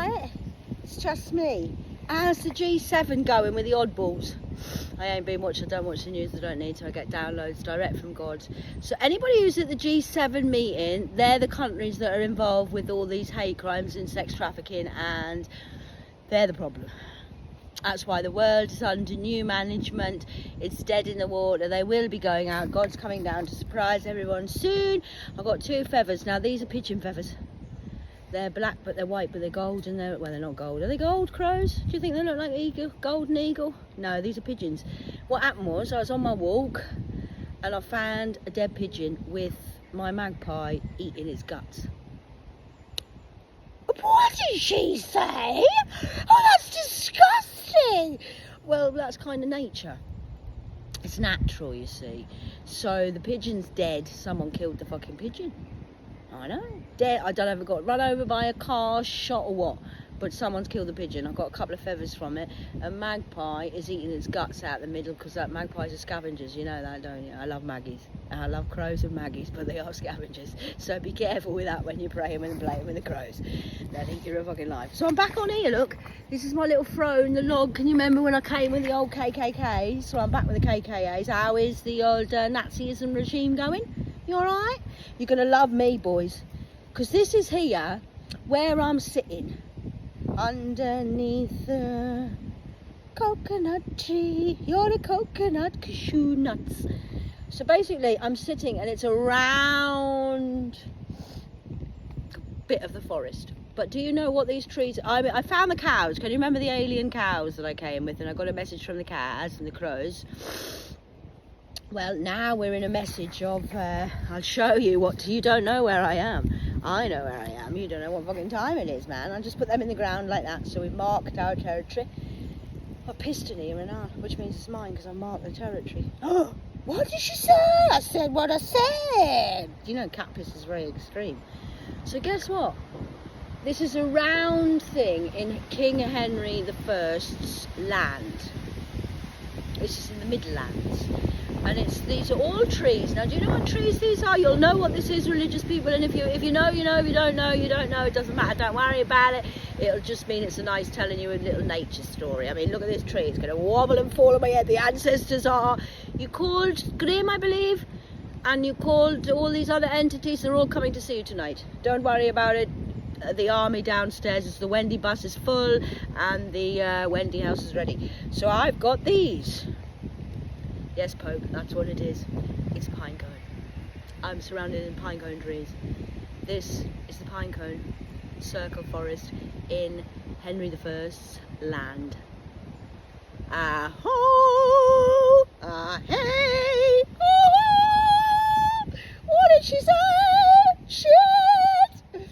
alright. It's just me. How's the G7 going with the oddballs? I ain't been watching, I don't watch the news, I don't need to, I get downloads direct from God. So anybody who's at the G7 meeting, they're the countries that are involved with all these hate crimes and sex trafficking, and they're the problem. That's why the world is under new management. It's dead in the water. They will be going out. God's coming down to surprise everyone soon. I've got 2 feathers. Now these are pigeon feathers. They're black, but they're white, but they're gold, and well, they're not gold. Are they gold crows? Do you think they look like eagle, golden eagle? No, these are pigeons. What happened was I was on my walk and I found a dead pigeon with my magpie eating its guts. What did she say? Oh, that's disgusting. Well, that's kind of nature. It's natural, you see. So the pigeon's dead. Someone killed the fucking pigeon. I know. Dead. I don't know if it got run over by a car, shot or what. But someone's killed the pigeon. I've got a couple of feathers from it. A magpie is eating its guts out the middle because that magpies are scavengers. You know that, don't you? I love maggies. I love crows and maggies, but they are scavengers. So be careful with that when you're praying and playing with the crows. They'll eat your fucking life. So I'm back on here, look. This is my little throne, the log. Can you remember when I came with the old KKKs? So I'm back with the KKKs. How is the old Nazism regime going? You alright? You're going to love me, boys. Because this is here where I'm sitting. Underneath the coconut tree. You're a coconut, cashew nuts. So basically I'm sitting and it's a round bit of the forest. But do you know what these trees are? I found the cows. Can you remember the alien cows that I came with? And I got a message from the cows and the crows. Well, now we're in a message of, I'll show you what, you don't know where I am. I know where I am. You don't know what fucking time it is, man. I just put them in the ground like that. So we've marked our territory. I pissed in here and out, which means it's mine because I marked the territory. Oh, what did she say? I said what I said. You know, cat piss is very extreme. So guess what? This is a round thing in King Henry I's land. This is in the Midlands. And these are all trees. Now, do you know what trees these are? You'll know what this is, religious people. And if you know, you know. If you don't know, you don't know. It doesn't matter. Don't worry about it. It'll just mean it's a nice telling you a little nature story. I mean, look at this tree. It's going to wobble and fall on my head. The ancestors are. You called Graham, I believe, and you called all these other entities. They're all coming to see you tonight. Don't worry about it. The army downstairs is the Wendy bus is full, and the Wendy house is ready. So I've got these. Yes, Pope, that's what it is. It's a pine cone. I'm surrounded in pine cone trees. This is the pine cone circle forest in Henry I's land. Ah-ho! Ah-hey! Oh! What did she say? Shit!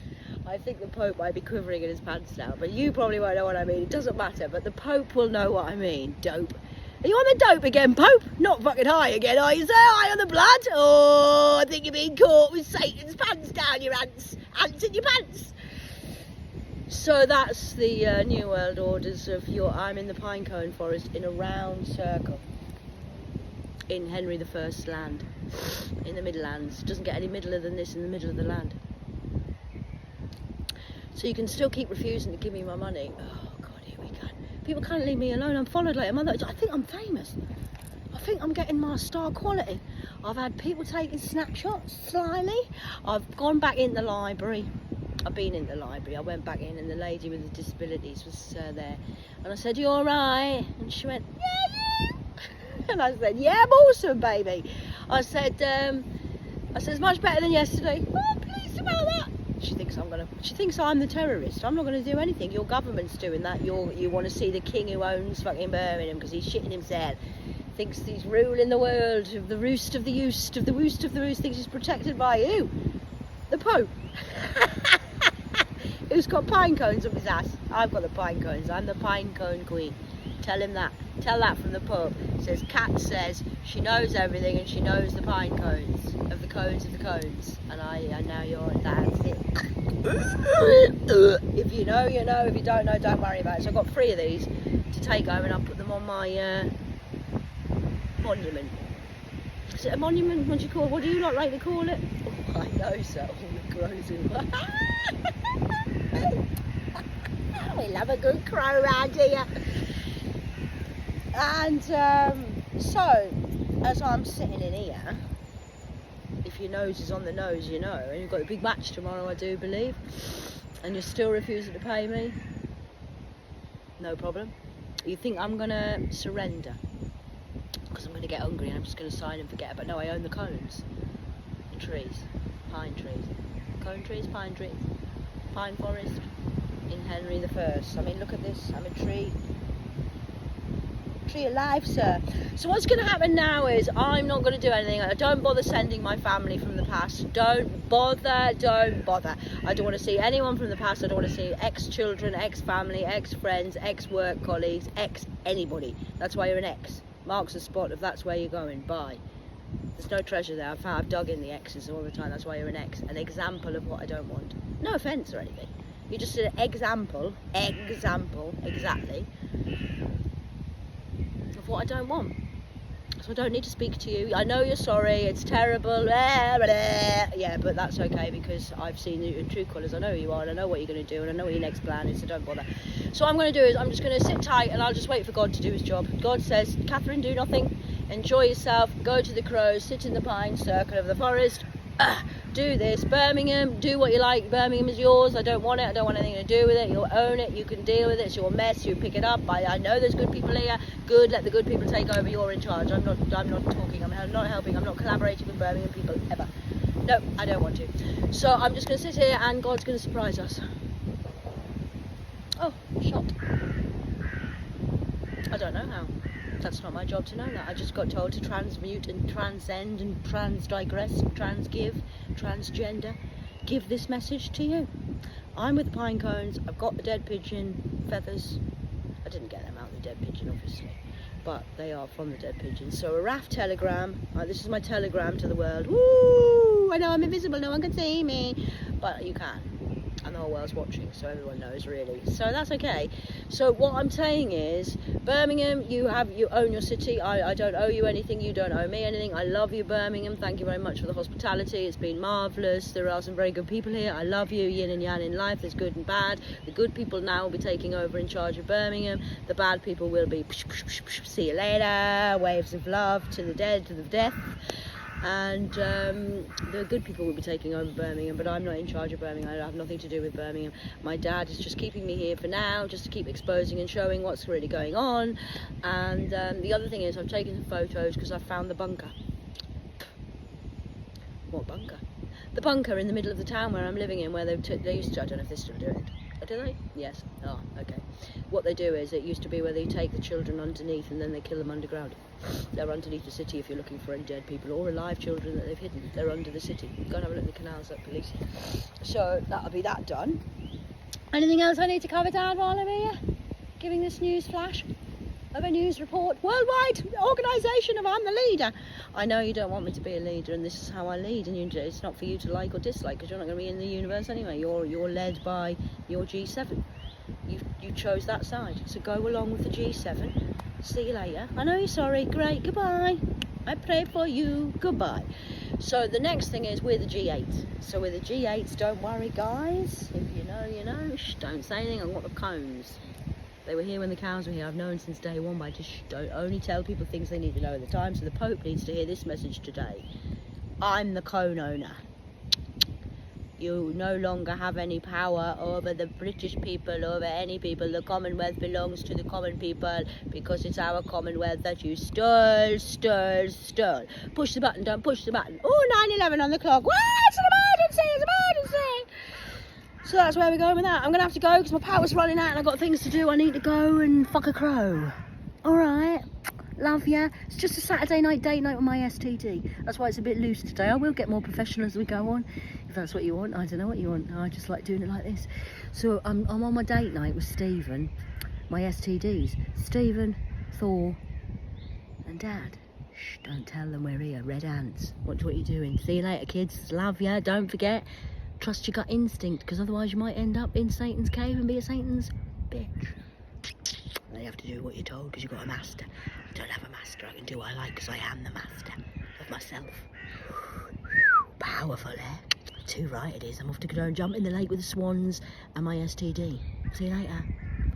I think the Pope might be quivering in his pants now, but you probably won't know what I mean. It doesn't matter, but the Pope will know what I mean. Dope. Are you on the dope again, Pope? Not fucking high again, are you, sir? High on the blood? Oh, I think you're being caught with Satan's pants down your ants. Ants in your pants. So that's the New World Orders of I'm in the pine cone forest in a round circle. In Henry I's land. In the Midlands. Doesn't get any middler than this in the middle of the land. So you can still keep refusing to give me my money. Oh, God, here we go. People can't leave me alone. I'm followed like a mother. I think I'm famous. I think I'm getting my star quality. I've had people taking snapshots slyly. I've gone back in the library. I've been in the library. I went back in and the lady with the disabilities was there. And I said, "You all right?" And she went, "Yeah, yeah." And I said, "Yeah, I'm awesome, baby." I said, "It's much better than yesterday." "Oh, pleased about that." She thinks I'm the terrorist. I'm not going to do anything. Your government's doing that. You want to see the king who owns fucking Birmingham because he's shitting himself. Thinks he's ruling the world, of the roost of the roost of the roost of the roost. Thinks he's protected by who? The Pope. Who's got pine cones up his ass? I've got the pine cones. I'm the pine cone queen. Tell him that. Tell that from the Pope. It says, Kat says she knows everything and she knows the pine cones of the cones of the cones. And I know that's it. If you know, you know. If you don't know, don't worry about it. So I've got 3 of these to take home and I'll put them on my monument. Is it a monument? What do you call it? What do you like to call it? Oh, I know, so all the crows in We love a good crow round here. And so, as I'm sitting in here, if your nose is on the nose, you know, and you've got a big match tomorrow, I do believe, and you're still refusing to pay me, no problem. You think I'm going to surrender because I'm going to get hungry and I'm just going to sign and forget, but no, I own the cones, the trees, pine trees, cone trees, pine forest in Henry I. I mean, look at this, I'm a tree alive, sir. So what's going to happen now is I'm not going to do anything. Don't bother sending my family from the past. Don't bother. I don't want to see anyone from the past. I don't want to see ex-children, ex-family, ex-friends, ex-work colleagues, ex-anybody. That's why you're an ex. Marks the spot if that's where you're going. Bye. There's no treasure there. I've dug in the exes all the time. That's why you're an ex. An example of what I don't want. No offence or anything. You just did an example, exactly, of what I don't want. So I don't need to speak to you. I know you're sorry, it's terrible, yeah, but that's okay because I've seen your true colours. I know who you are and I know what you're going to do and I know what your next plan is, so don't bother. So what I'm going to do is I'm just going to sit tight and I'll just wait for God to do his job. God says, Catherine, do nothing, enjoy yourself, go to the crows, sit in the pine circle of the forest, do this. Birmingham, do what you like. Birmingham is yours. I don't want it. I don't want anything to do with it. You'll own it. You can deal with it. It's your mess. You pick it up. I know there's good people here. Good. Let the good people take over. You're in charge. I'm not talking. I'm not helping. I'm not collaborating with Birmingham people ever. No, I don't want to. So I'm just going to sit here and God's going to surprise us. Oh, shot. I don't know how. That's not my job to know that. I just got told to transmute and transcend and transdigress, transgive, transgender. Give this message to you. I'm with the pine cones. I've got the dead pigeon feathers. I didn't get them out of the dead pigeon, obviously, but they are from the dead pigeon. So a RAF telegram. This is my telegram to the world. Woo! I know I'm invisible. No one can see me, but you can. And the whole world's watching, so everyone knows really. So that's okay. So what I'm saying is, Birmingham, you own your city. I don't owe you anything. You don't owe me anything. I love you, Birmingham. Thank you very much for the hospitality. It's been marvellous. There are some very good people here. I love you. Yin and yang in life. There's good and bad. The good people now will be taking over in charge of Birmingham. The bad people will be see you later. Waves of love to the dead, to the death. And the good people will be taking over Birmingham, but I'm not in charge of Birmingham. I have nothing to do with Birmingham. My dad is just keeping me here for now, just to keep exposing and showing what's really going on. And the other thing is I've taken some photos because I found the bunker. What bunker? The bunker in the middle of the town where I'm living in, where they used to, I don't know if they still do it. Do they? Yes. Oh, okay. What they do is, it used to be where they take the children underneath and then they kill them underground. They're underneath the city if you're looking for any dead people or alive children that they've hidden. They're under the city. Go and have a look at the canals at police. So that'll be that done. Anything else I need to cover down while I'm here? Giving this news flash of a news report. Worldwide organisation of I'm the leader. I know you don't want me to be a leader and this is how I lead, and it's not for you to like or dislike because you're not going to be in the universe anyway. You're led by your G7. You chose that side, so go along with the G7. See you later. I know you're sorry. Great. Goodbye. I pray for you. Goodbye. So the next thing is we're the G8. So we're the G8s. Don't worry, guys. If you know, you know. Shh, don't say anything. I've got the cones. They were here when the cows were here. I've known since day one, but I just don't only tell people things they need to know at the time. So the Pope needs to hear this message today. I'm the cone owner. You no longer have any power over the British people, over any people. The Commonwealth belongs to the common people because it's our Commonwealth that you stole. Push the button, don't push the button. Oh, 9:11 on the clock. What? It's an emergency, it's an emergency. So that's where we're going with that. I'm going to have to go because my power's running out and I've got things to do. I need to go and fuck a crow. All right. Love ya. It's just a Saturday night date night with my STD. That's why it's a bit loose today. I will get more professional as we go on. If that's what you want. I don't know what you want. I just like doing it like this. So I'm on my date night with Stephen, my STDs. Stephen, Thor, and Dad. Shh, don't tell them we're here. Red ants. Watch what you're doing. See you later, kids. Love ya. Don't forget, trust your gut instinct, because otherwise you might end up in Satan's cave and be a Satan's bitch. You have to do what you're told because you've got a master. I don't have a master. I can do what I like because I am the master of myself. Powerful, eh? Too right it is. I'm off to go and jump in the lake with the swans and my STD. See you later.